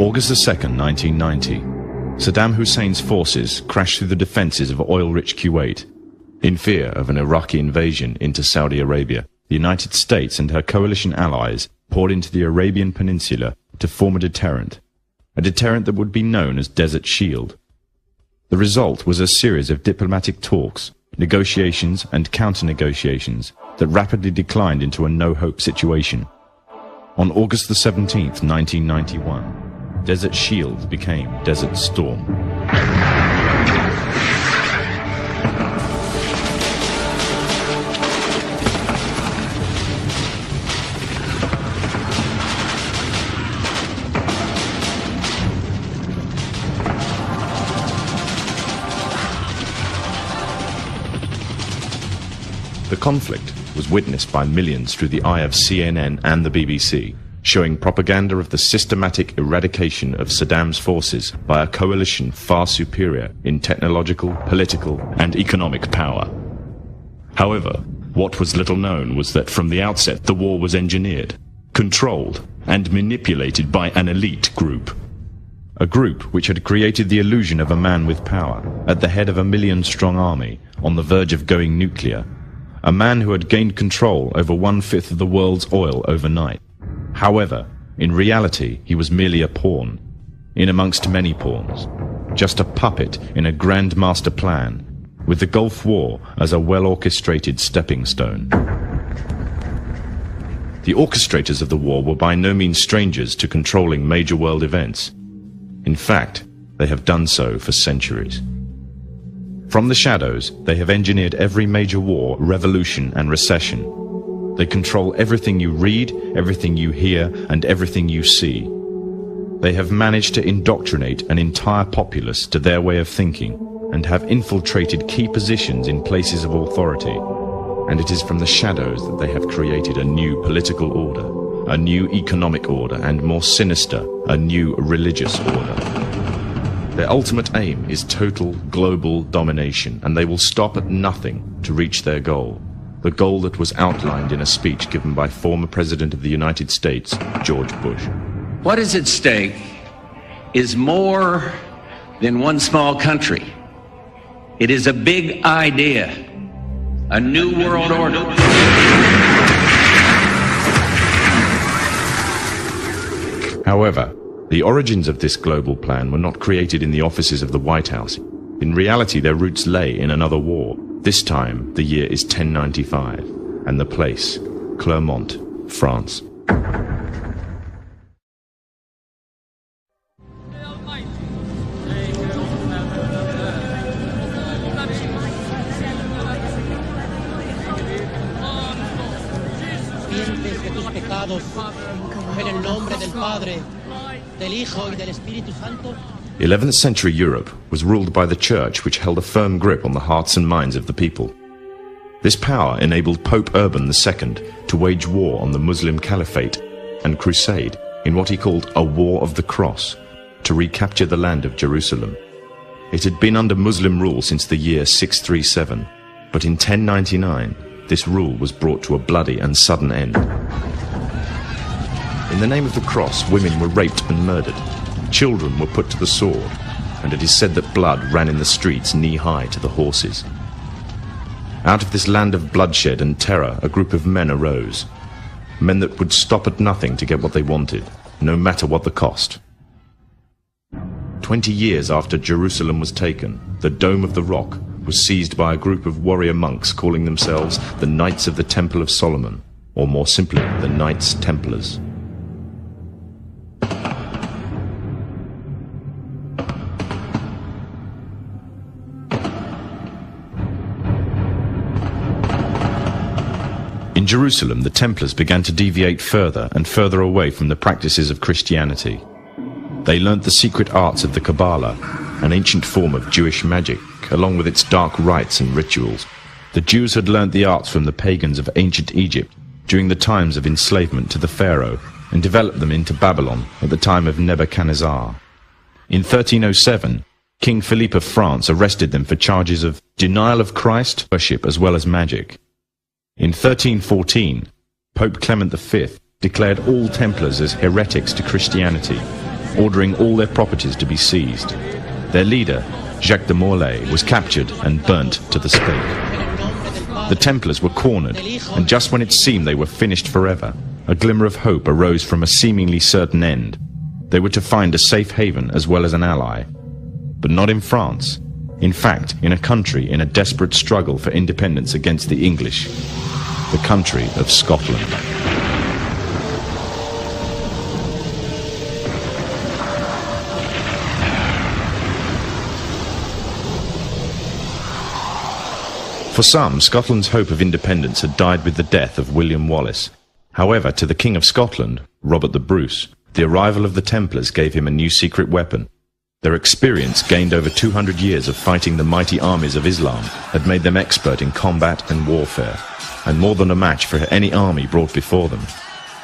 August 2nd, 1990, Saddam Hussein's forces crashed through the defenses of oil-rich Kuwait. In fear of an Iraqi invasion into Saudi Arabia, the United States and her coalition allies poured into the Arabian Peninsula to form a deterrent that would be known as Desert Shield. The result was a series of diplomatic talks, negotiations and counter-negotiations that rapidly declined into a no-hope situation. On August the 17th, 1991, Desert Shield became Desert Storm. The conflict was witnessed by millions through the eye of CNN and the BBC, showing propaganda of the systematic eradication of Saddam's forces by a coalition far superior in technological, political, and economic power. However, what was little known was that from the outset the war was engineered, controlled, and manipulated by an elite group. A group which had created the illusion of a man with power, at the head of a million-strong army, on the verge of going nuclear. A man who had gained control over 1/5 of the world's oil overnight. However, in reality, he was merely a pawn, in amongst many pawns, just a puppet in a grand master plan, with the Gulf War as a well-orchestrated stepping stone. The orchestrators of the war were by no means strangers to controlling major world events. In fact, they have done so for centuries. From the shadows, they have engineered every major war, revolution, and recession. They control everything you read, everything you hear, and everything you see. They have managed to indoctrinate an entire populace to their way of thinking, and have infiltrated key positions in places of authority. And it is from the shadows that they have created a new political order, a new economic order, and more sinister, a new religious order. Their ultimate aim is total global domination, and they will stop at nothing to reach their goal. The goal that was outlined in a speech given by former President of the United States, George Bush. What is at stake is more than one small country. It is a big idea, a new world order. However, the origins of this global plan were not created in the offices of the White House. In reality, their roots lay in another war. This time, the year is 1095, and the place, Clermont, France. The 11th century Europe was ruled by the Church, which held a firm grip on the hearts and minds of the people. This power enabled Pope Urban II to wage war on the Muslim Caliphate and crusade in what he called a War of the Cross, to recapture the land of Jerusalem. It had been under Muslim rule since the year 637, but in 1099 this rule was brought to a bloody and sudden end. In the name of the cross, women were raped and murdered. Children were put to the sword, and it is said that blood ran in the streets knee-high to the horses. Out of this land of bloodshed and terror, a group of men arose. Men that would stop at nothing to get what they wanted, no matter what the cost. 20 years after Jerusalem was taken, the Dome of the Rock was seized by a group of warrior monks calling themselves the Knights of the Temple of Solomon, or more simply, the Knights Templars. In Jerusalem, the Templars began to deviate further and further away from the practices of Christianity. They learnt the secret arts of the Kabbalah, an ancient form of Jewish magic, along with its dark rites and rituals. The Jews had learnt the arts from the pagans of ancient Egypt during the times of enslavement to the Pharaoh, and developed them into Babylon at the time of Nebuchadnezzar. In 1307, King Philippe of France arrested them for charges of denial of Christ, worship as well as magic. In 1314, Pope Clement V declared all Templars as heretics to Christianity, ordering all their properties to be seized. Their leader, Jacques de Morlaix, was captured and burnt to the stake. The Templars were cornered, and just when it seemed they were finished forever, a glimmer of hope arose from a seemingly certain end. They were to find a safe haven as well as an ally. But not in France. In fact, in a country in a desperate struggle for independence against the English. The country of Scotland. For some, Scotland's hope of independence had died with the death of William Wallace. However, to the King of Scotland, Robert the Bruce, the arrival of the Templars gave him a new secret weapon. Their experience, gained over 200 years of fighting the mighty armies of Islam, had made them expert in combat and warfare, and more than a match for any army brought before them.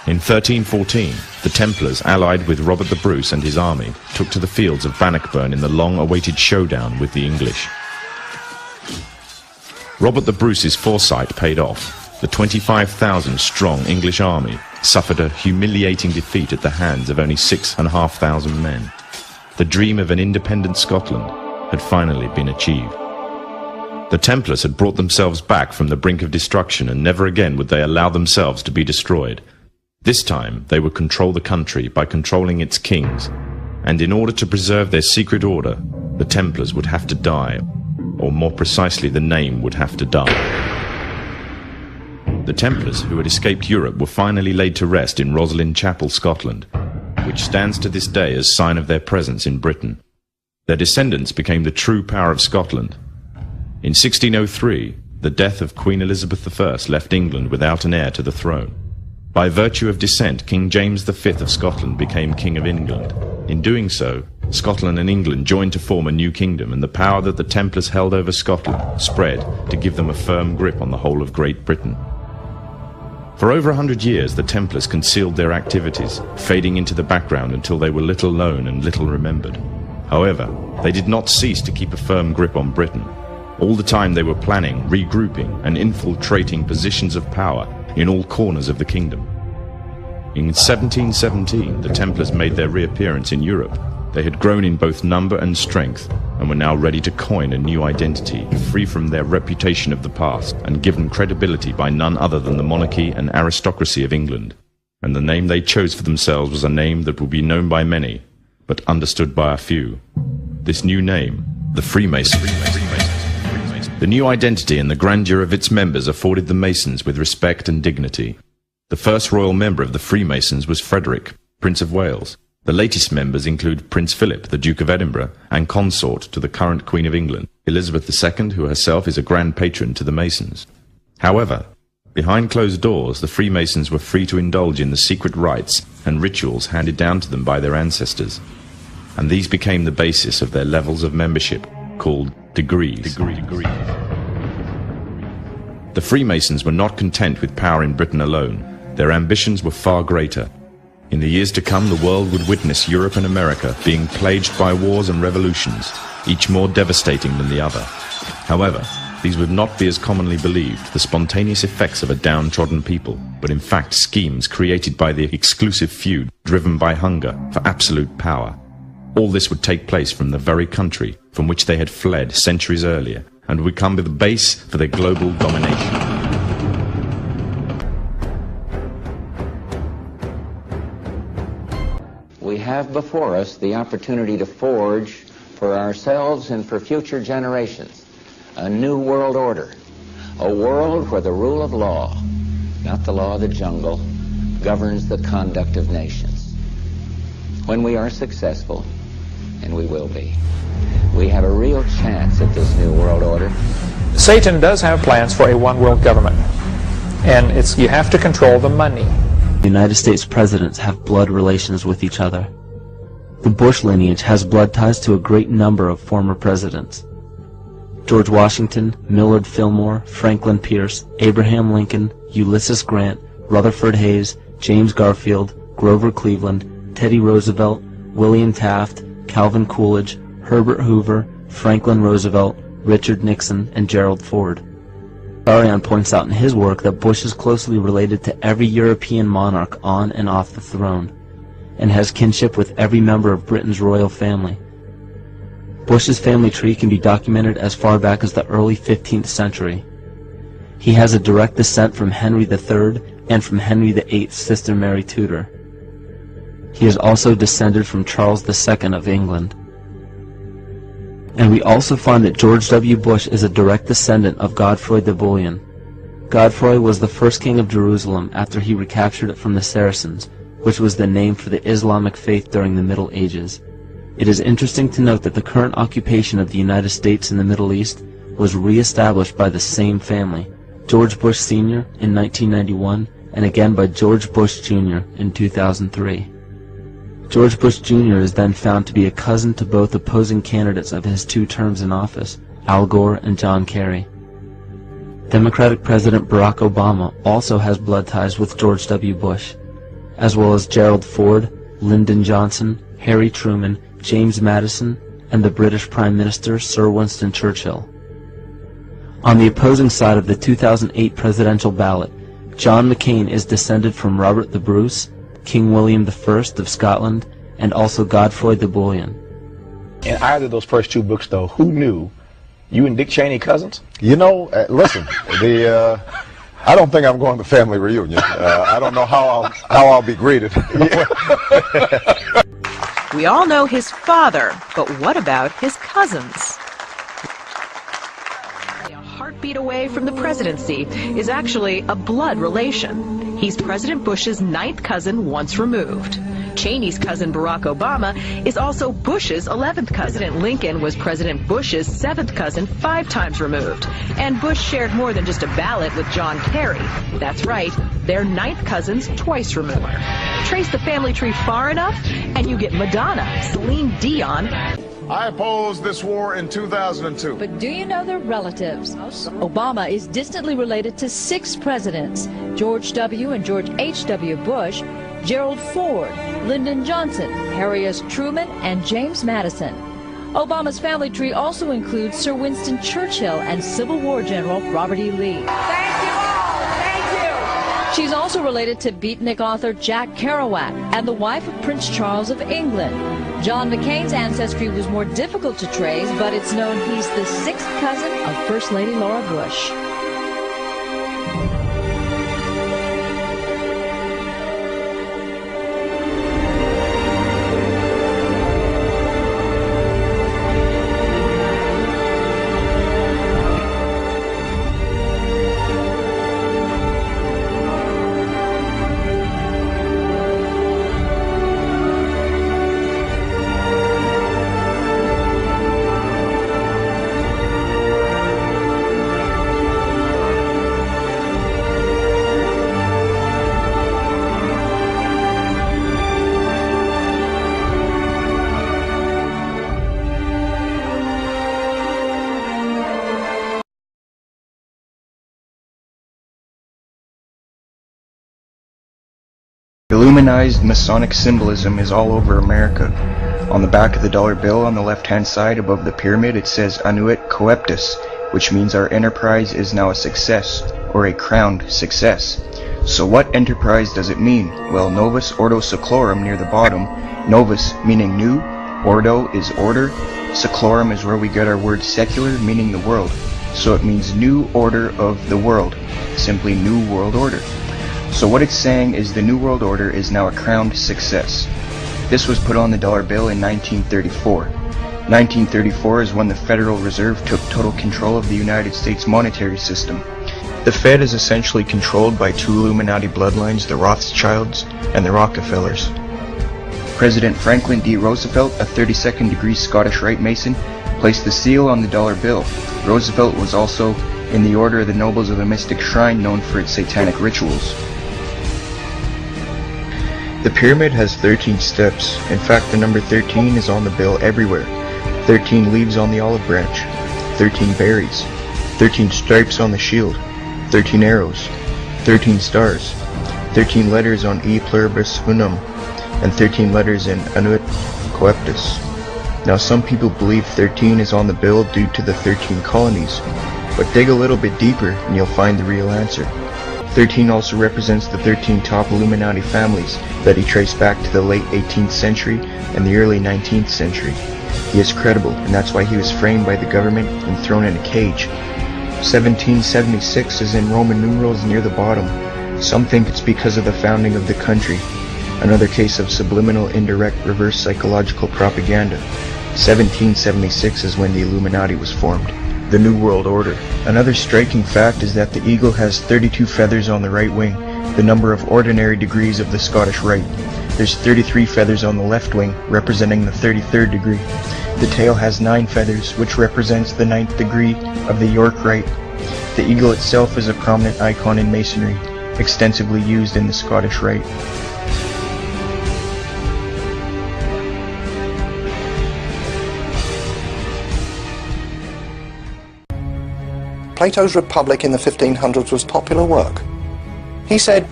In 1314, the Templars, allied with Robert the Bruce and his army, took to the fields of Bannockburn in the long-awaited showdown with the English. Robert the Bruce's foresight paid off. The 25,000-strong English army suffered a humiliating defeat at the hands of only 6,500 men. The dream of an independent Scotland had finally been achieved. The Templars had brought themselves back from the brink of destruction, and never again would they allow themselves to be destroyed. This time they would control the country by controlling its kings, and in order to preserve their secret order, the Templars would have to die, or more precisely the name would have to die. The Templars, who had escaped Europe, were finally laid to rest in Rosslyn Chapel, Scotland, which stands to this day as sign of their presence in Britain. Their descendants became the true power of Scotland. In 1603, the death of Queen Elizabeth I left England without an heir to the throne. By virtue of descent, King James V of Scotland became King of England. In doing so, Scotland and England joined to form a new kingdom, and the power that the Templars held over Scotland spread to give them a firm grip on the whole of Great Britain. For over 100 years, the Templars concealed their activities, fading into the background until they were little known and little remembered. However, they did not cease to keep a firm grip on Britain. All the time they were planning, regrouping, and infiltrating positions of power in all corners of the kingdom. In 1717, the Templars made their reappearance in Europe. They had grown in both number and strength, and were now ready to coin a new identity, free from their reputation of the past, and given credibility by none other than the monarchy and aristocracy of England. And the name they chose for themselves was a name that would be known by many, but understood by a few. This new name, the Freemasons. The new identity and the grandeur of its members afforded the Masons with respect and dignity. The first royal member of the Freemasons was Frederick, Prince of Wales. The latest members include Prince Philip, the Duke of Edinburgh, and consort to the current Queen of England, Elizabeth II, who herself is a grand patron to the Masons. However, behind closed doors, the Freemasons were free to indulge in the secret rites and rituals handed down to them by their ancestors, and these became the basis of their levels of membership, called degrees. The Freemasons were not content with power in Britain alone. Their ambitions were far greater. In the years to come, the world would witness Europe and America being plagued by wars and revolutions, each more devastating than the other. However, these would not be as commonly believed, the spontaneous effects of a downtrodden people, but in fact schemes created by the exclusive few, driven by hunger for absolute power. All this would take place from the very country from which they had fled centuries earlier, and would become the base for their global domination. We have before us the opportunity to forge for ourselves and for future generations a new world order, a world where the rule of law, not the law of the jungle, governs the conduct of nations. When we are successful, and we will be, we have a real chance at this new world order. Satan does have plans for a one-world government, and you have to control the money. The United States presidents have blood relations with each other. The Bush lineage has blood ties to a great number of former presidents. George Washington, Millard Fillmore, Franklin Pierce, Abraham Lincoln, Ulysses Grant, Rutherford Hayes, James Garfield, Grover Cleveland, Teddy Roosevelt, William Taft, Calvin Coolidge, Herbert Hoover, Franklin Roosevelt, Richard Nixon, and Gerald Ford. Arion points out in his work that Bush is closely related to every European monarch on and off the throne. and has kinship with every member of Britain's royal family. Bush's family tree can be documented as far back as the early 15th century. He has a direct descent from Henry III and from Henry VIII's sister Mary Tudor. He is also descended from Charles II of England. And we also find that George W. Bush is a direct descendant of Godfrey de Bouillon. Godfrey was the first king of Jerusalem after he recaptured it from the Saracens, which was the name for the Islamic faith during the Middle Ages. It is interesting to note that the current occupation of the United States in the Middle East was re-established by the same family, George Bush Sr. in 1991 and again by George Bush Jr. in 2003. George Bush Jr. is then found to be a cousin to both opposing candidates of his 2 terms in office, Al Gore and John Kerry. Democratic President Barack Obama also has blood ties with George W. Bush, as well as Gerald Ford, Lyndon Johnson, Harry Truman, James Madison, and the British Prime Minister Sir Winston Churchill. On the opposing side of the 2008 presidential ballot, John McCain is descended from Robert the Bruce, King William I of Scotland, and also Godfrey de Bouillon. In either of those first 2 books, though, who knew you and Dick Cheney cousins? You know, listen, I don't think I'm going to family reunion. I don't know how I'll be greeted. We all know his father, but what about his cousins? A heartbeat away from the presidency is actually a blood relation. He's President Bush's 9th cousin once removed. Cheney's cousin Barack Obama is also Bush's 11th cousin. President Lincoln was President Bush's 7th cousin 5 times removed. And Bush shared more than just a ballot with John Kerry. That's right, they're 9th cousins twice removed. Trace the family tree far enough, and you get Madonna, Celine Dion. I opposed this war in 2002. But do you know their relatives? Obama is distantly related to 6 presidents: George W. and George H.W. Bush, Gerald Ford, Lyndon Johnson, Harry S. Truman, and James Madison. Obama's family tree also includes Sir Winston Churchill and Civil War General Robert E. Lee. Thank you all. Thank you. She's also related to beatnik author Jack Kerouac and the wife of Prince Charles of England. John McCain's ancestry was more difficult to trace, but it's known he's the 6th cousin of First Lady Laura Bush. Illuminized Masonic symbolism is all over America. On the back of the dollar bill on the left-hand side above the pyramid it says Annuit Coeptus, which means our enterprise is now a success, or a crowned success. So what enterprise does it mean? Well, Novus Ordo Seclorum near the bottom, Novus meaning new, Ordo is order, Seclorum is where we get our word secular, meaning the world. So it means new order of the world, simply new world order. So what it's saying is the New World Order is now a crowned success. This was put on the dollar bill in 1934. 1934 is when the Federal Reserve took total control of the United States monetary system. The Fed is essentially controlled by 2 Illuminati bloodlines, the Rothschilds and the Rockefellers. President Franklin D. Roosevelt, a 32nd degree Scottish Rite Mason, placed the seal on the dollar bill. Roosevelt was also in the Order of the Nobles of the Mystic Shrine, known for its satanic rituals. The pyramid has 13 steps. In fact, the number 13 is on the bill everywhere. 13 leaves on the olive branch, 13 berries, 13 stripes on the shield, 13 arrows, 13 stars, 13 letters on E pluribus unum, and 13 letters in Annuit Coeptus. Now some people believe 13 is on the bill due to the 13 colonies, but dig a little bit deeper and you'll find the real answer. 13 also represents the 13 top Illuminati families that he traced back to the late 18th century and the early 19th century. He is credible, and that's why he was framed by the government and thrown in a cage. 1776 is in Roman numerals near the bottom. Some think it's because of the founding of the country. Another case of subliminal, indirect, reverse psychological propaganda. 1776 is when the Illuminati was formed. The New World Order. Another striking fact is that the eagle has 32 feathers on the right wing, the number of ordinary degrees of the Scottish Rite. There's 33 feathers on the left wing, representing the 33rd degree. The tail has 9 feathers, which represents the 9th degree of the York Rite. The eagle itself is a prominent icon in Masonry, extensively used in the Scottish Rite. Plato's Republic in the 1500s was popular work. He said,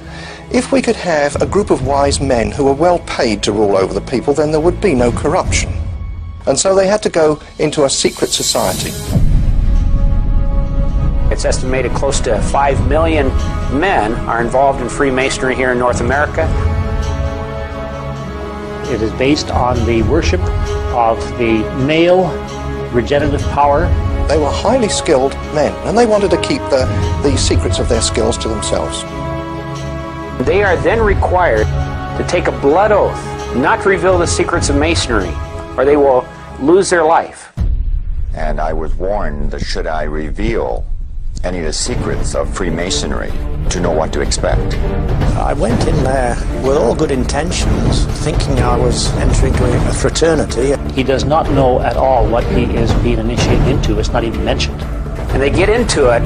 if we could have a group of wise men who were well paid to rule over the people, then there would be no corruption. And so they had to go into a secret society. It's estimated close to 5 million men are involved in Freemasonry here in North America. It is based on the worship of the male regenerative power. They were highly skilled men, and they wanted to keep the secrets of their skills to themselves. They are then required to take a blood oath not to reveal the secrets of Masonry, or they will lose their life. And I was warned that should I reveal any of the secrets of Freemasonry, to know what to expect. I went in there with all good intentions, thinking I was entering into a fraternity. He does not know at all what he is being initiated into. It's not even mentioned. And they get into it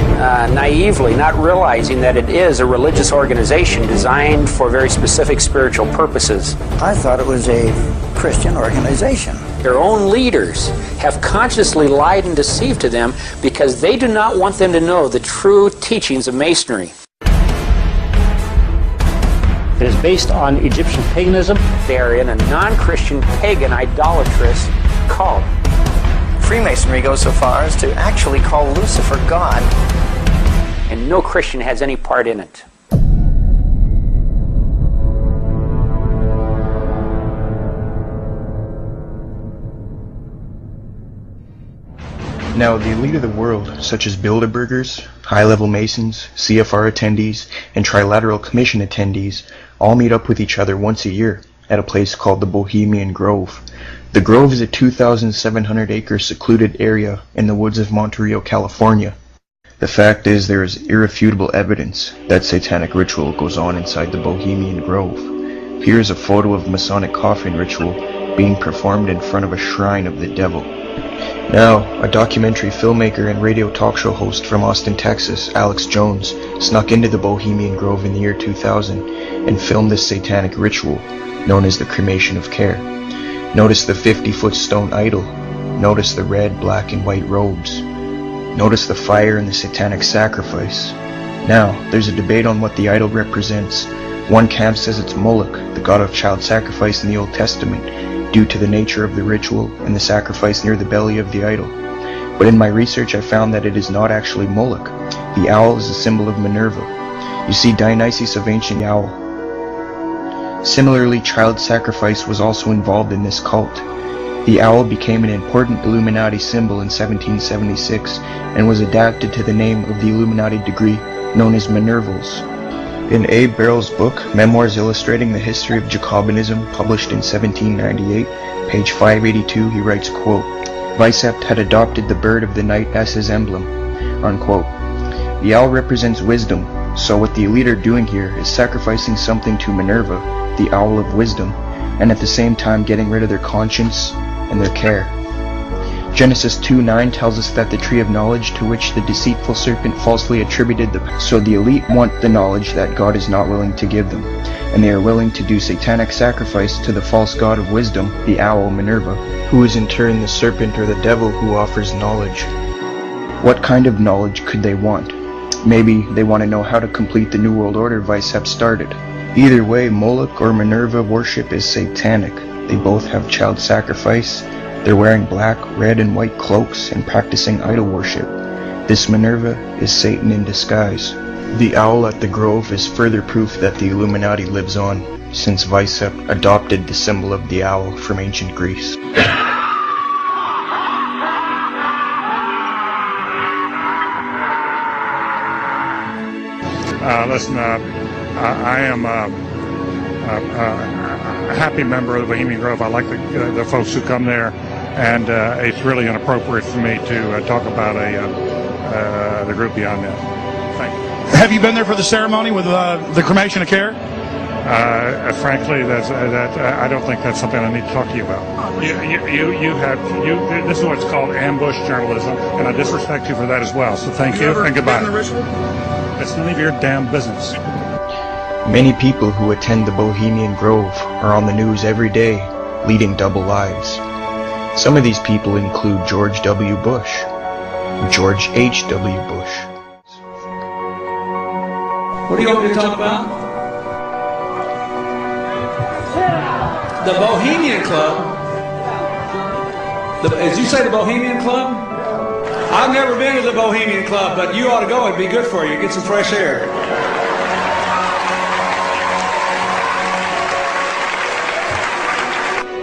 naively, not realizing that it is a religious organization designed for very specific spiritual purposes. I thought it was a Christian organization. Their own leaders have consciously lied and deceived to them because they do not want them to know the true teachings of Masonry. It is based on Egyptian paganism. They are in a non-Christian, pagan, idolatrous cult. Freemasonry goes so far as to actually call Lucifer God. And no Christian has any part in it. Now, the elite of the world, such as Bilderbergers, high-level Masons, CFR attendees, and Trilateral Commission attendees, all meet up with each other once a year at a place called the Bohemian Grove. The Grove is a 2,700-acre secluded area in the woods of Monterey, California. The fact is, there is irrefutable evidence that satanic ritual goes on inside the Bohemian Grove. Here is a photo of Masonic coffin ritual being performed in front of a shrine of the devil. Now, a documentary filmmaker and radio talk show host from Austin, Texas, Alex Jones, snuck into the Bohemian Grove in the year 2000 and filmed this satanic ritual, known as the cremation of care. Notice the 50-foot stone idol. Notice the red, black, and white robes. Notice the fire and the satanic sacrifice. Now, there's a debate on what the idol represents. One camp says it's Moloch, the god of child sacrifice in the Old Testament, due to the nature of the ritual and the sacrifice near the belly of the idol. But in my research I found that it is not actually Moloch. The owl is a symbol of Minerva. You see, Dionysus of ancient owl. Similarly, child sacrifice was also involved in this cult. The owl became an important Illuminati symbol in 1776 and was adapted to the name of the Illuminati degree known as Minervals. In Abe Barrow's book, Memoirs Illustrating the History of Jacobinism, published in 1798, page 582, he writes, quote, Weishaupt had adopted the bird of the night as his emblem, unquote. The owl represents wisdom, so what the elite are doing here is sacrificing something to Minerva, the owl of wisdom, and at the same time getting rid of their conscience and their care. Genesis 2:9 tells us that the tree of knowledge to which the deceitful serpent falsely attributed so the elite want the knowledge that God is not willing to give them, and they are willing to do satanic sacrifice to the false god of wisdom, the owl Minerva, who is in turn the serpent or the devil who offers knowledge. What kind of knowledge could they want? Maybe they want to know how to complete the New World Order Weishaupt started. Either way, Moloch or Minerva worship is satanic. They both have child sacrifice. They're wearing black, red, and white cloaks and practicing idol worship. This Minerva is Satan in disguise. The owl at the Grove is further proof that the Illuminati lives on, since Weishaupt adopted the symbol of the owl from ancient Greece. Listen, I am a happy member of the Bohemian Grove. I like the folks who come there, and it's really inappropriate for me to talk about the group beyond that. Thank you. Have you been there for the ceremony with the cremation of care? Frankly, I don't think that's something I need to talk to you about. This is what's called ambush journalism, and I disrespect you for that as well. So thank you and goodbye. It's none of your damn business. Many people who attend the Bohemian Grove are on the news every day, leading double lives. Some of these people include George W. Bush, George H.W. Bush. What do you want me to talk about? The Bohemian Club. As you say, the Bohemian Club? I've never been to the Bohemian Club, but you ought to go. It'd be good for you. Get some fresh air.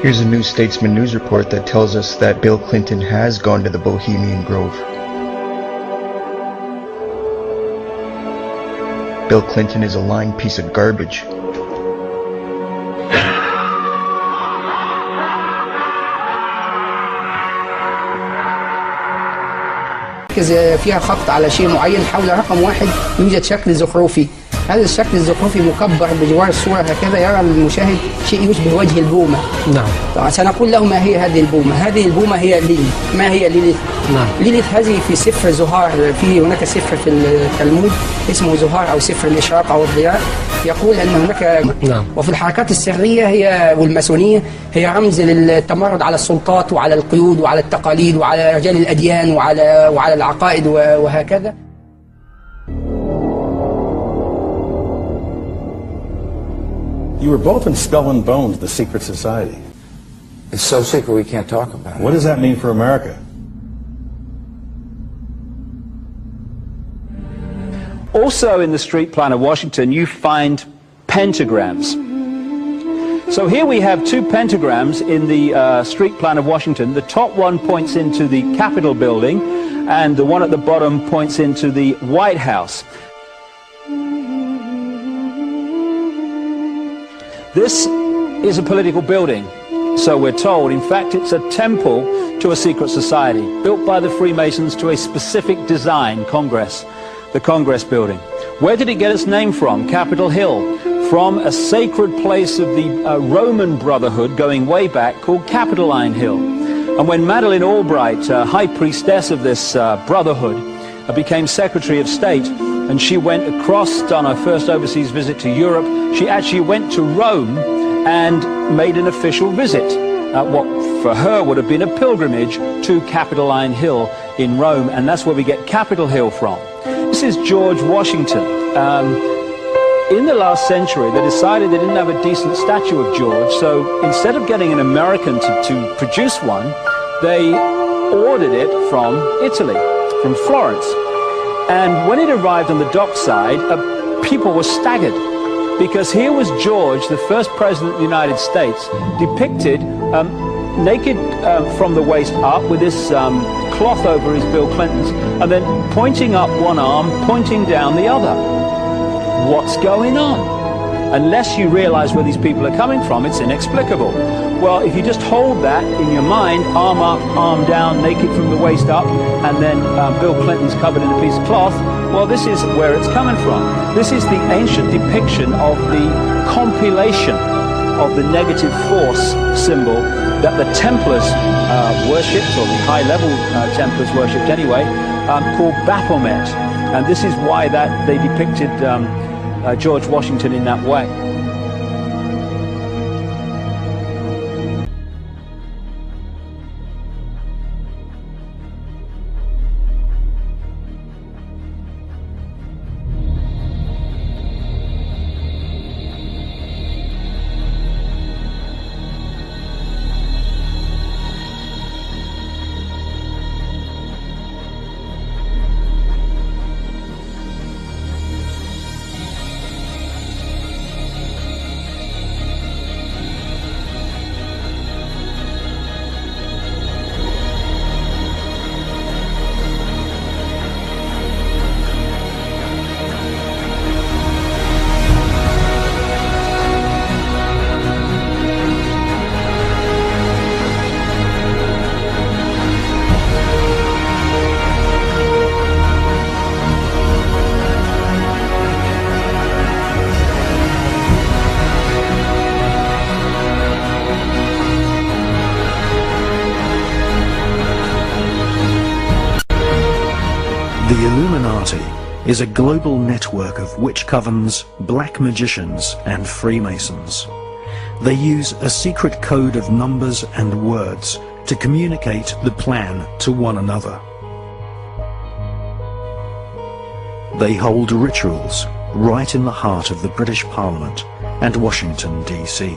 Here's a New Statesman news report that tells us that Bill Clinton has gone to the Bohemian Grove. Bill Clinton is a lying piece of garbage. فيها خط على شيء معين حول رقم واحد يوجد شكل زخرفي. هذا الشكل الزخرفي مكبر بجوار الصورة هكذا يرى المشاهد شيء يشبه وجه البومة. نعم. طبعا سنقول له ما هي هذه البومة؟ هذه البومة هي ليليث. ما هي ليليث؟ نعم. ليليث هذه في سفر زهار، هناك سفر في التلمود اسمه زهار أو سفر الإشراق أو الضياء، يقول أن هناك نعم. وفي الحركات السرية هي والماسونية هي رمز للتمرد على السلطات وعلى القيود وعلى التقاليد وعلى رجال الأديان وعلى العقائد وهكذا. You were both in Skull and Bones, the secret society. It's so secret we can't talk about it. What does that mean for America? Also in the street plan of Washington, you find pentagrams. So here we have two pentagrams in the street plan of Washington. The top one points into the Capitol building, and the one at the bottom points into the White House. This is a political building, so we're told. In fact, it's a temple to a secret society, built by the Freemasons to a specific design, Congress, the Congress building. Where did it get its name from? Capitol Hill, from a sacred place of the Roman Brotherhood going way back called Capitoline Hill. And when Madeleine Albright, high priestess of this brotherhood, became Secretary of State, and she went across on her first overseas visit to Europe, she actually went to Rome and made an official visit, what for her would have been a pilgrimage to Capitoline Hill in Rome, and that's where we get Capitol Hill from. This is George Washington. In the last century, they decided they didn't have a decent statue of George, so instead of getting an American to produce one, they ordered it from Italy, from Florence. And when it arrived on the dockside, people were staggered, because here was George, the first president of the United States, depicted naked from the waist up with this cloth over his Bill Clinton's, and then pointing up one arm, pointing down the other. What's going on? Unless you realize where these people are coming from, it's inexplicable. Well, if you just hold that in your mind, arm up, arm down, naked from the waist up, and then Bill Clinton's covered in a piece of cloth, well, this is where it's coming from. This is the ancient depiction of the compilation of the negative force symbol that the Templars worshipped, or the high-level Templars worshipped anyway, called Baphomet. And this is why that they depicted George Washington in that way. is a global network of witch covens, black magicians, and Freemasons. They use a secret code of numbers and words to communicate the plan to one another. They hold rituals right in the heart of the British Parliament and Washington, D.C.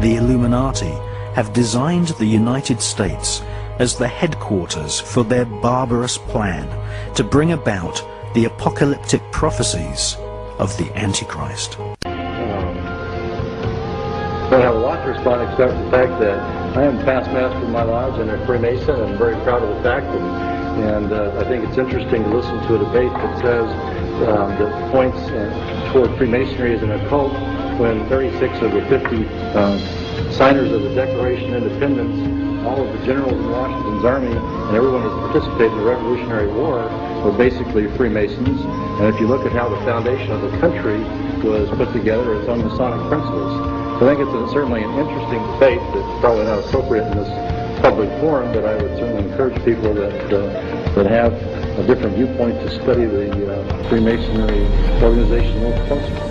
The Illuminati have designed the United States as the headquarters for their barbarous plan to bring about the apocalyptic prophecies of the Antichrist. I don't have a lot to respond except for the fact that I am past master of my lodge and a Freemason, and I'm very proud of the fact. And I think it's interesting to listen to a debate that says that points toward Freemasonry as an occult when 36 of the 50 signers of the Declaration of Independence, all of the generals in Washington's army, and everyone who's participated in the Revolutionary War were basically Freemasons. And if you look at how the foundation of the country was put together, it's on Masonic principles. So I think it's certainly an interesting debate that's probably not appropriate in this public forum, but I would certainly encourage people that have a different viewpoint to study the Freemasonry organization a little closer.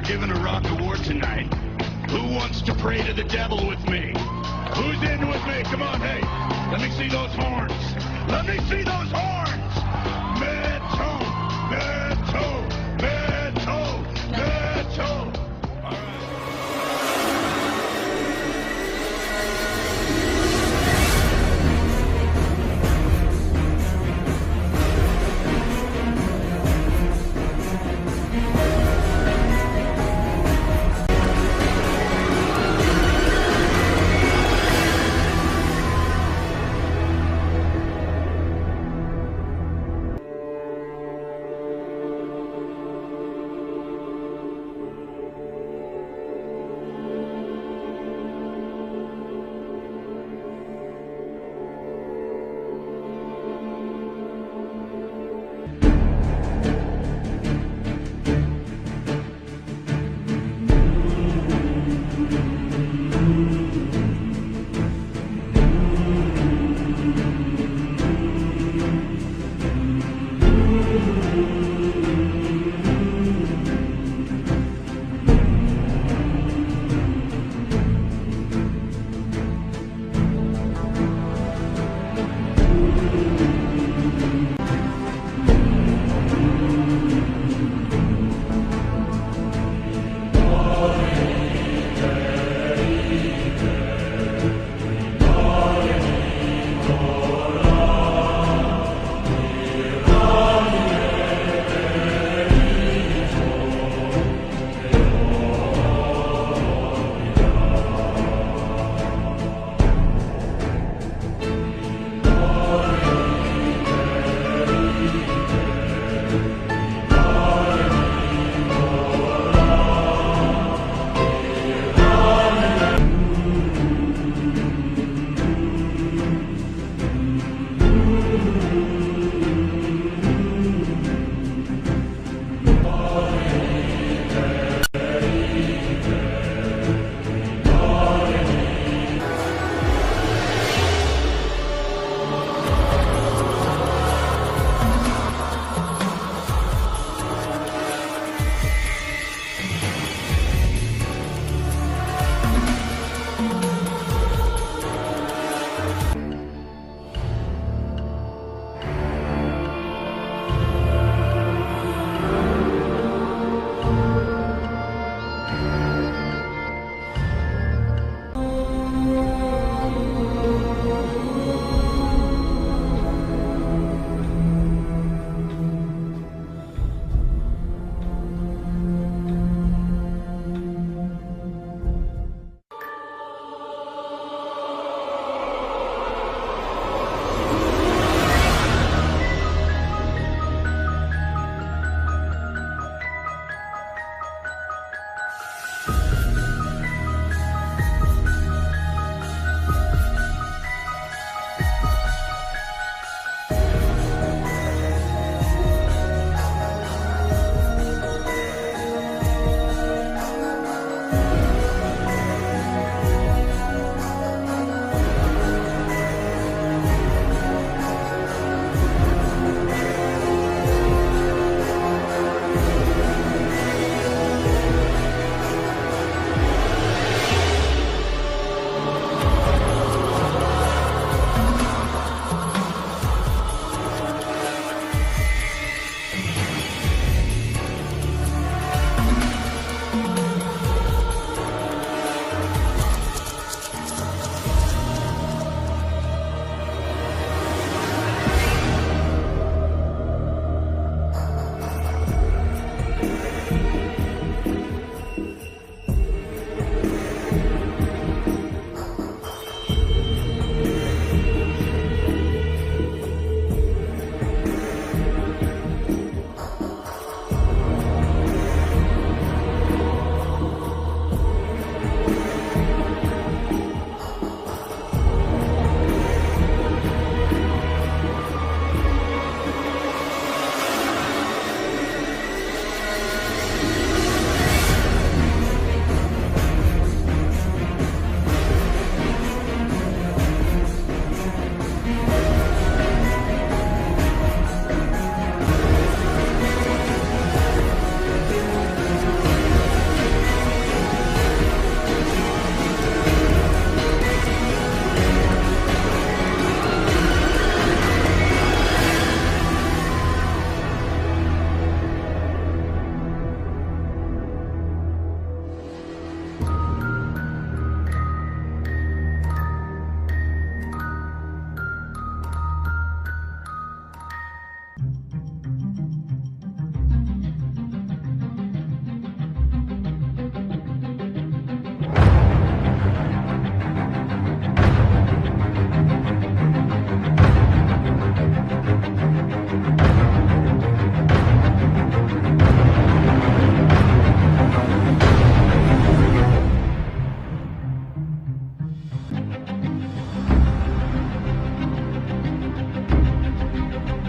Giving a rock award tonight. Who wants to pray to the devil with me? Who's in with me? Come on, hey. Let me see those horns. Let me see those horns. Metal, metal, metal, metal. All right.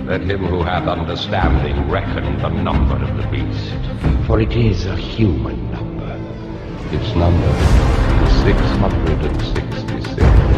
Let him who hath understanding reckon the number of the beast. For it is a human number. Its number is 666.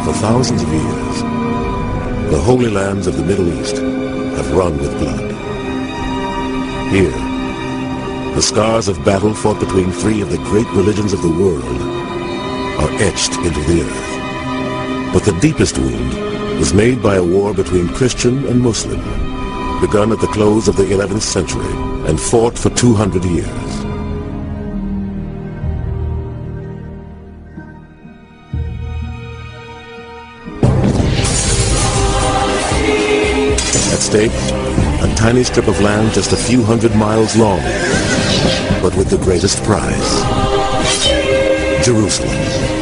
For thousands of years, the holy lands of the Middle East have run with blood. Here, the scars of battle fought between three of the great religions of the world are etched into the earth. But the deepest wound was made by a war between Christian and Muslim, begun at the close of the 11th century and fought for 200 years. At stake, a tiny strip of land just a few hundred miles long, but with the greatest prize, Jerusalem.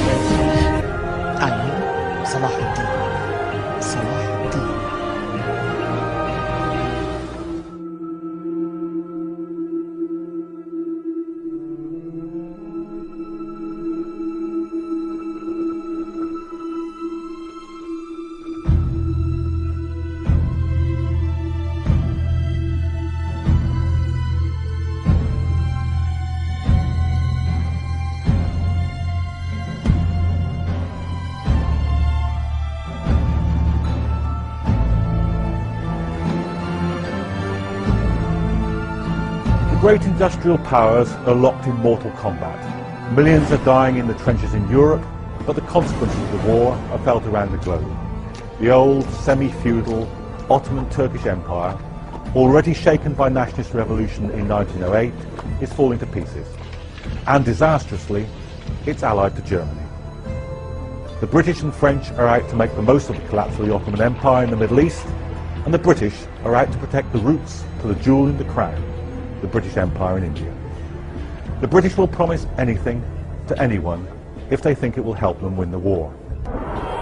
great industrial powers are locked in mortal combat. Millions are dying in the trenches in Europe, but the consequences of the war are felt around the globe. The old, semi-feudal Ottoman Turkish Empire, already shaken by nationalist revolution in 1908, is falling to pieces. And disastrously, it's allied to Germany. The British and French are out to make the most of the collapse of the Ottoman Empire in the Middle East, and the British are out to protect the roots to the jewel in the crown, the British Empire in India. The British will promise anything to anyone if they think it will help them win the war.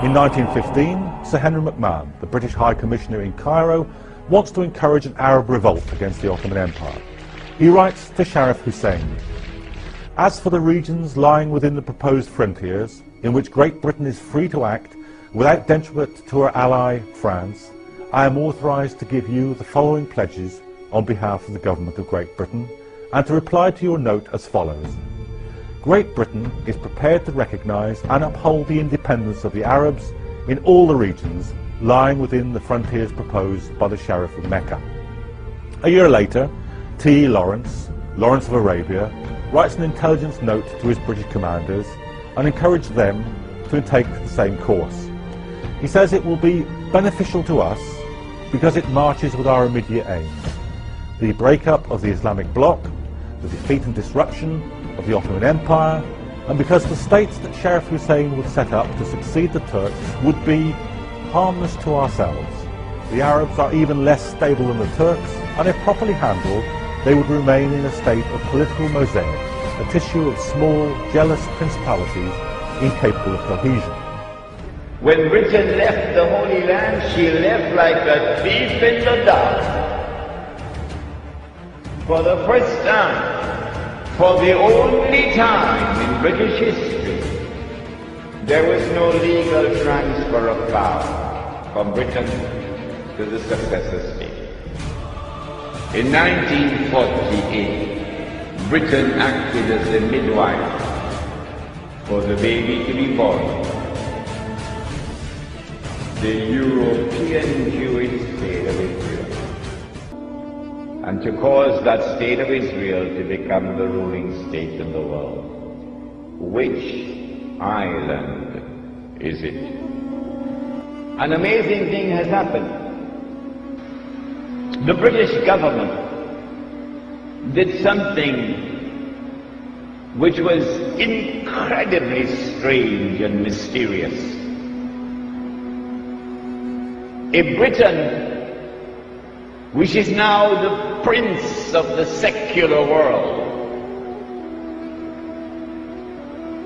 In 1915, Sir Henry McMahon, the British High Commissioner in Cairo, wants to encourage an Arab revolt against the Ottoman Empire. He writes to Sharif Hussein, "As for the regions lying within the proposed frontiers, in which Great Britain is free to act without detriment to her ally, France, I am authorised to give you the following pledges on behalf of the government of Great Britain, and to reply to your note as follows. Great Britain is prepared to recognise and uphold the independence of the Arabs in all the regions lying within the frontiers proposed by the Sharif of Mecca." A year later, T. Lawrence of Arabia, writes an intelligence note to his British commanders and encourages them to take the same course. He says it will be beneficial to us because it marches with our immediate aims: the breakup of the Islamic bloc, the defeat and disruption of the Ottoman Empire, and because the states that Sharif Hussein would set up to succeed the Turks would be harmless to ourselves. The Arabs are even less stable than the Turks, and if properly handled, they would remain in a state of political mosaic, a tissue of small, jealous principalities incapable of cohesion. When Britain left the Holy Land, she left like a thief in the dark. For the first time, for the only time in British history, there was no legal transfer of power from Britain to the successor state. In 1948, Britain acted as the midwife for the baby to be born. The European Jewish state of Israel, and to cause that state of Israel to become the ruling state in the world. Which island is it? An amazing thing has happened. The British government did something which was incredibly strange and mysterious. A Britain which is now the prince of the secular world.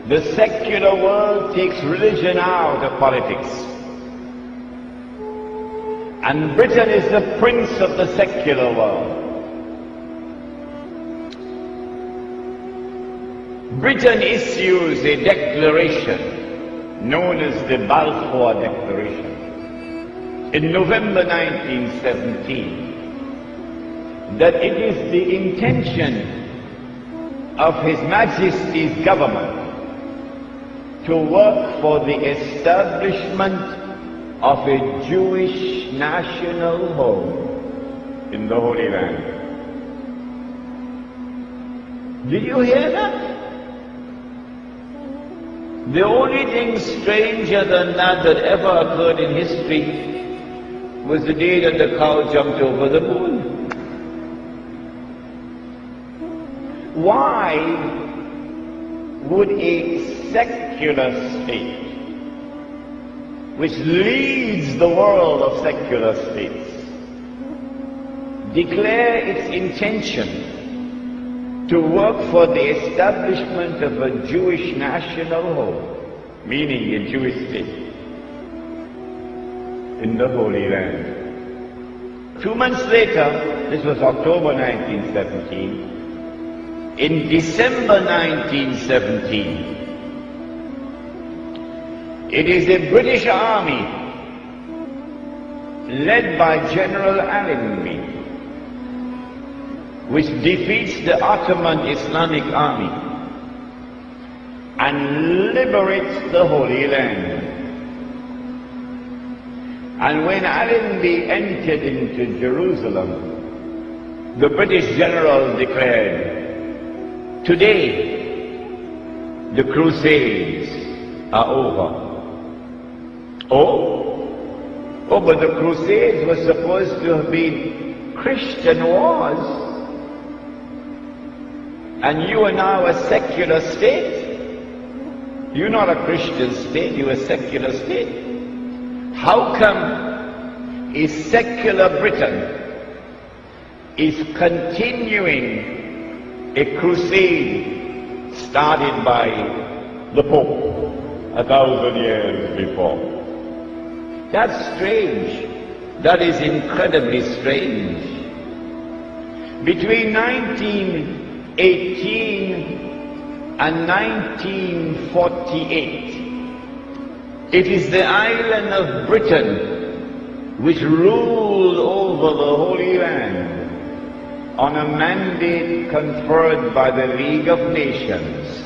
The secular world takes religion out of politics. And Britain is the prince of the secular world. Britain issues a declaration known as the Balfour Declaration in November 1917 that it is the intention of His Majesty's government to work for the establishment of a Jewish national home in the Holy Land. Did you hear that? The only thing stranger than that ever occurred in history was the day that the cow jumped over the moon. Why would a secular state, which leads the world of secular states, declare its intention to work for the establishment of a Jewish national home, meaning a Jewish state, in the Holy Land? 2 months later, this was October 1917, in December 1917, it is the British Army, led by General Allenby, which defeats the Ottoman Islamic Army and liberates the Holy Land. And when Allenby entered into Jerusalem, the British general declared, "Today, the Crusades are over." Oh, but the Crusades were supposed to have been Christian wars. And you are now a secular state. You're not a Christian state, you're a secular state. How come a secular Britain is continuing a crusade started by the Pope 1,000 years before? That's strange. That is incredibly strange. Between 1918 and 1948, it is the island of Britain which ruled over the Holy Land on a mandate conferred by the League of Nations.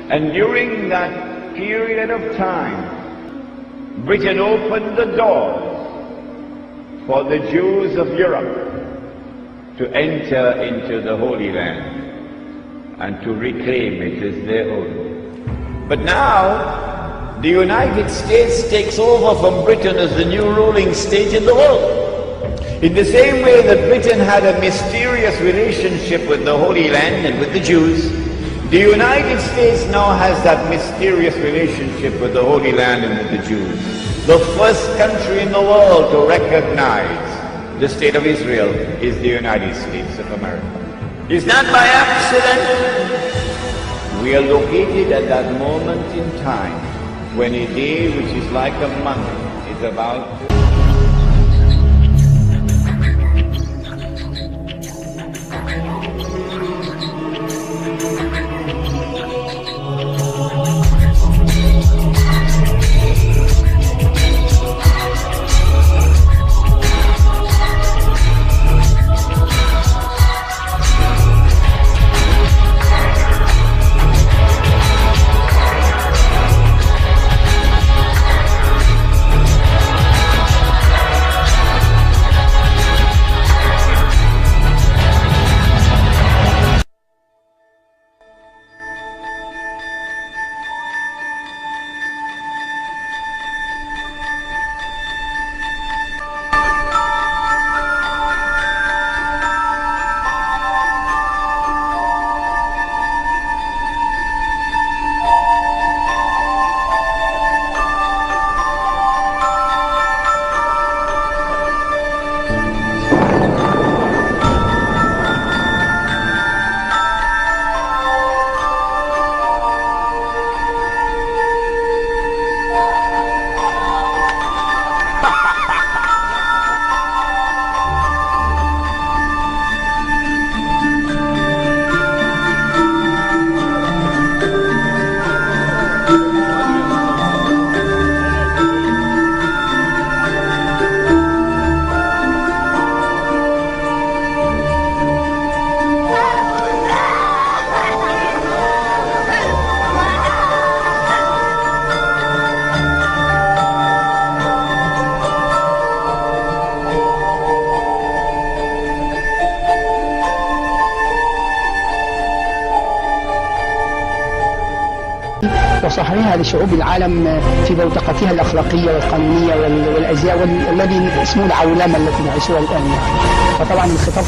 And during that period of time, Britain opened the doors for the Jews of Europe to enter into the Holy Land and to reclaim it as their own. But now, the United States takes over from Britain as the new ruling state in the world. In the same way that Britain had a mysterious relationship with the Holy Land and with the Jews, the United States now has that mysterious relationship with the Holy Land and with the Jews. The first country in the world to recognize the state of Israel is the United States of America. It's not by accident. We are located at that moment in time when a day which is like a month is about to... وصهرها لشعوب العالم في بوتقتها الأخلاقية والقانونية والأزياء والذي اسمه العولمة التي نعيشها الآن يعني. فطبعا الخطاب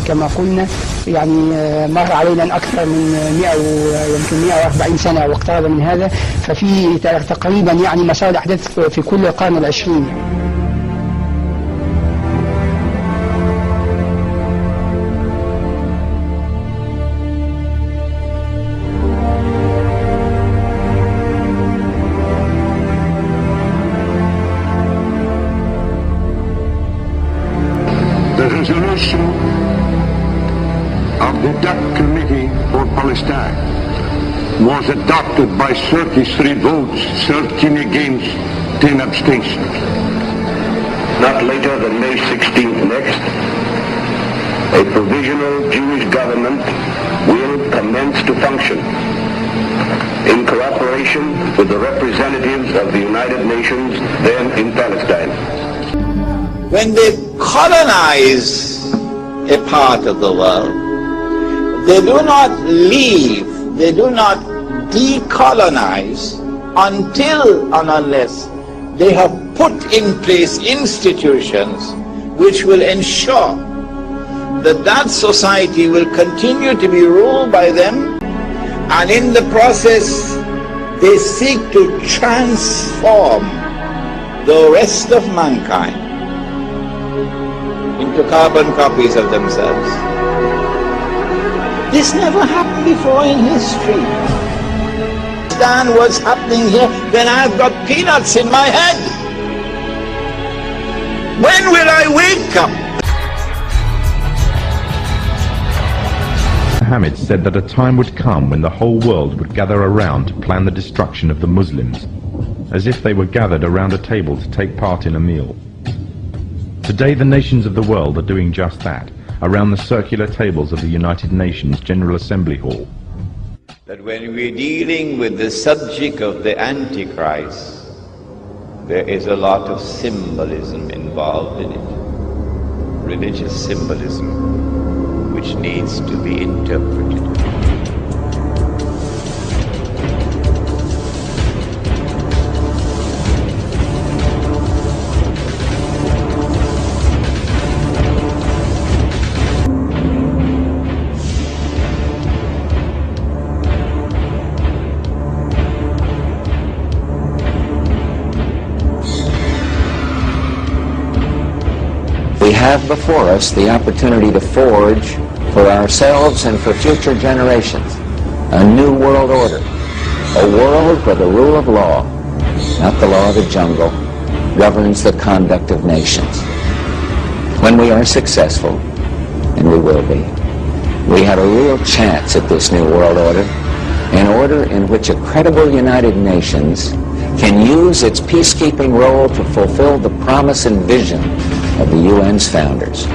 كما قلنا يعني مر علينا أكثر من 100 ويمكن 140 سنة واقترب من هذا، ففي تقريبا يعني مسار الأحداث في كل القرن العشرين. The resolution of the DAC Committee for Palestine was adopted by 33 votes, 13 against, 10 abstentions. Not later than May 16th next, a provisional Jewish government will commence to function in cooperation with the representatives of the United Nations then in Palestine. When they colonize a part of the world. They do not leave, they do not decolonize until and unless they have put in place institutions which will ensure that that society will continue to be ruled by them, and in the process they seek to transform the rest of mankind into carbon copies of themselves. This never happened before in history. Understand what's happening here, then I've got peanuts in my head. When will I wake up? Muhammad said that a time would come when the whole world would gather around to plan the destruction of the Muslims, as if they were gathered around a table to take part in a meal. Today the nations of the world are doing just that, around the circular tables of the United Nations General Assembly Hall. That when we're dealing with the subject of the Antichrist, there is a lot of symbolism involved in it, religious symbolism, which needs to be interpreted. We have before us the opportunity to forge for ourselves and for future generations a new world order, a world where the rule of law, not the law of the jungle, governs the conduct of nations. When we are successful, and we will be, we have a real chance at this new world order, an order in which a credible United Nations can use its peacekeeping role to fulfill the promise and vision of the UN's founders.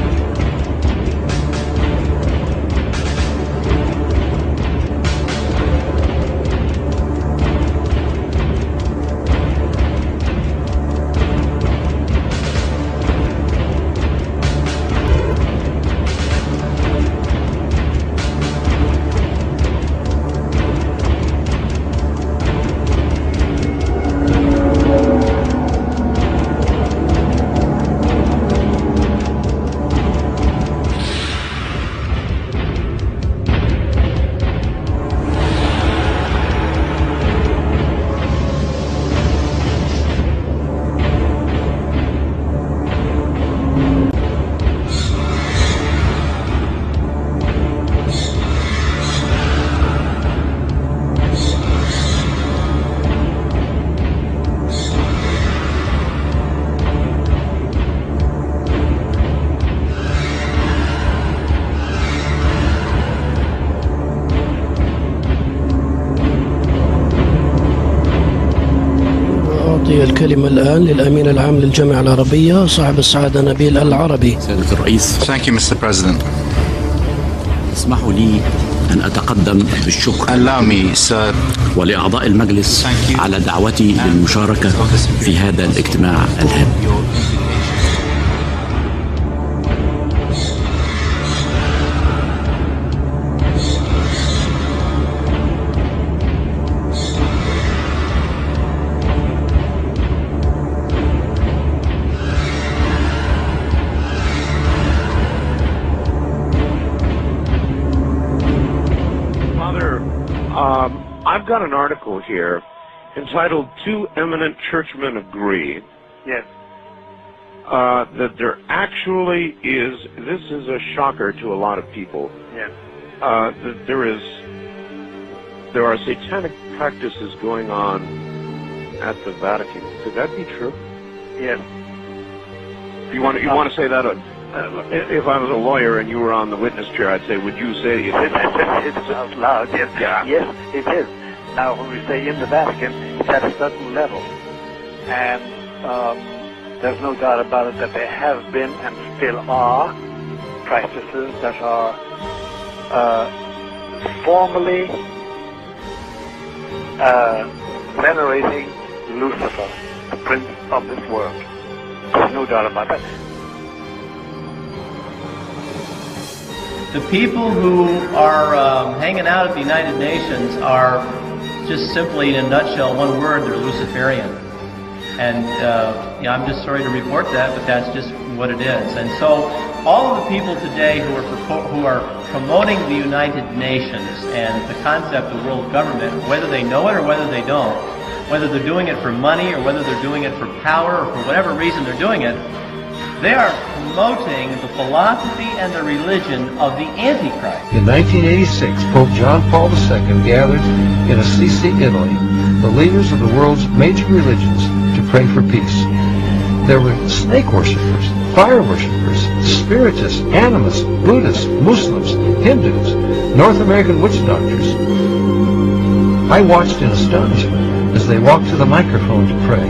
الكلمة الآن للأمين العام للجامعة العربية صاحب السعادة نبيل العربي. سيادة الرئيس. Thank you, Mr. President. اسمحوا لي أن أتقدم بالشكر. Allow me, sir. ولأعضاء المجلس على دعوتي للمشاركة في هذا الاجتماع الهام. I've got an article here entitled "Two Eminent Churchmen Agree." Yes. That there actually is, this is a shocker to a lot of people. Yes. That there are satanic practices going on at the Vatican. Could that be true? Yes. You want to say that? If I was a lawyer and you were on the witness chair, I'd say, would you say it? It's out loud, yes. Yeah. Yes, it is. Now, when we say in the Vatican, it's at a certain level. And there's no doubt about it that there have been and still are practices that are formally venerating Lucifer, the prince of this world. There's no doubt about that. The people who are hanging out at the United Nations are just simply, in a nutshell, one word, they're Luciferian. And I'm just sorry to report that, but that's just what it is. And so all of the people today who are promoting the United Nations and the concept of world government, whether they know it or whether they don't, whether they're doing it for money or whether they're doing it for power or for whatever reason they're doing it, they are promoting the philosophy and the religion of the Antichrist. In 1986, Pope John Paul II gathered in Assisi, Italy, the leaders of the world's major religions to pray for peace. There were snake worshippers, fire worshippers, spiritists, animists, Buddhists, Muslims, Hindus, North American witch doctors. I watched in astonishment as they walked to the microphone to pray.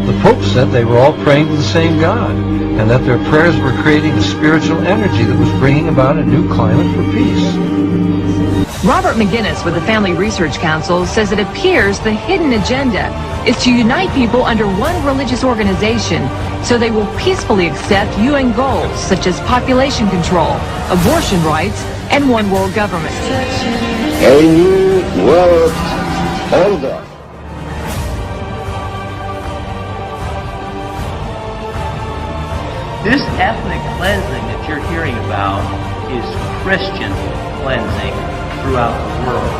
The Pope said they were all praying to the same God, and that their prayers were creating a spiritual energy that was bringing about a new climate for peace. Robert McGinnis with the Family Research Council says it appears the hidden agenda is to unite people under one religious organization so they will peacefully accept UN goals such as population control, abortion rights, and one world government. A new world order. This ethnic cleansing that you're hearing about is Christian cleansing throughout the world.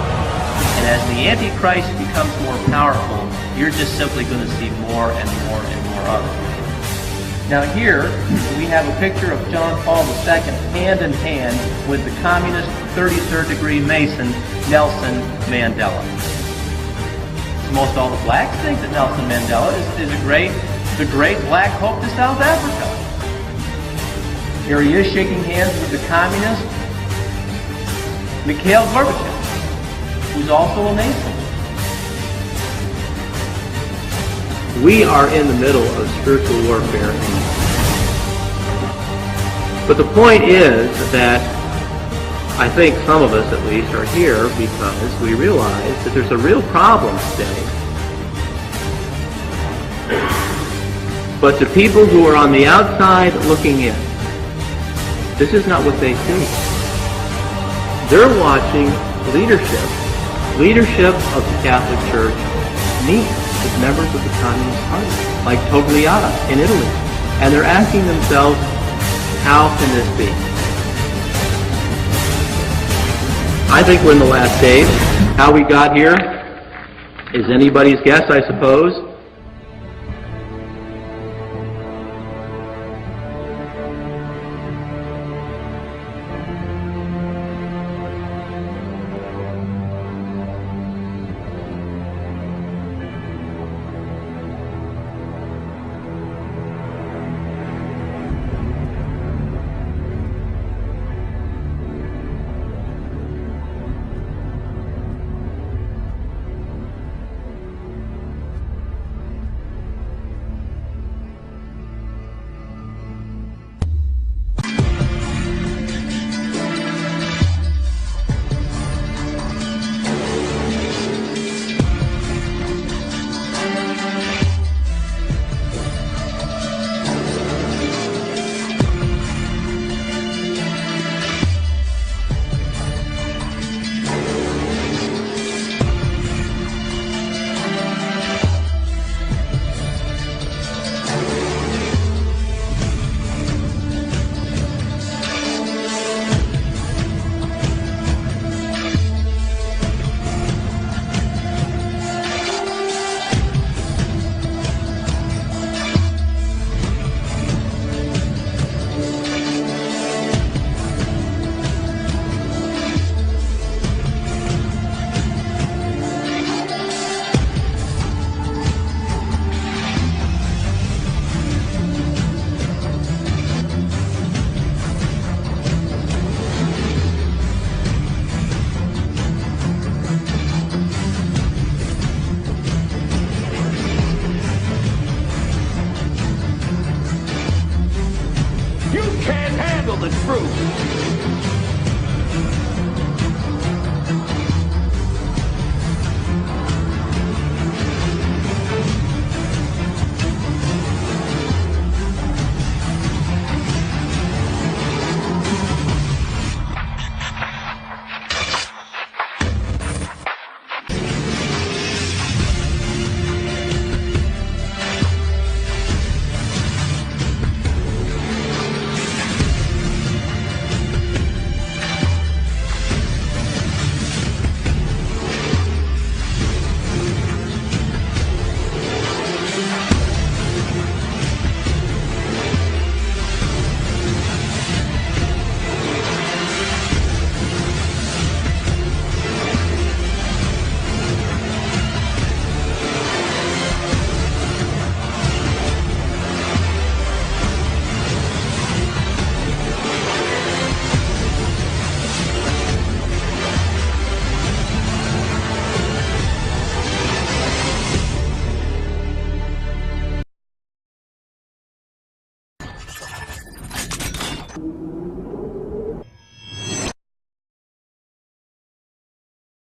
And as the Antichrist becomes more powerful, you're just simply going to see more and more and more of it. Now here, we have a picture of John Paul II hand in hand with the communist 33rd degree Mason, Nelson Mandela. Most all the blacks think that Nelson Mandela is the great black hope to South Africa. Here he is shaking hands with the communist Mikhail Gorbachev, who's also a Mason. We are in the middle of spiritual warfare. But the point is that I think some of us at least are here because we realize that there's a real problem today. But the people who are on the outside looking in, this is not what they see. They're watching leadership of the Catholic Church meet with members of the Communist Party, like Togliatti in Italy. And they're asking themselves, how can this be? I think we're in the last days. How we got here is anybody's guess, I suppose.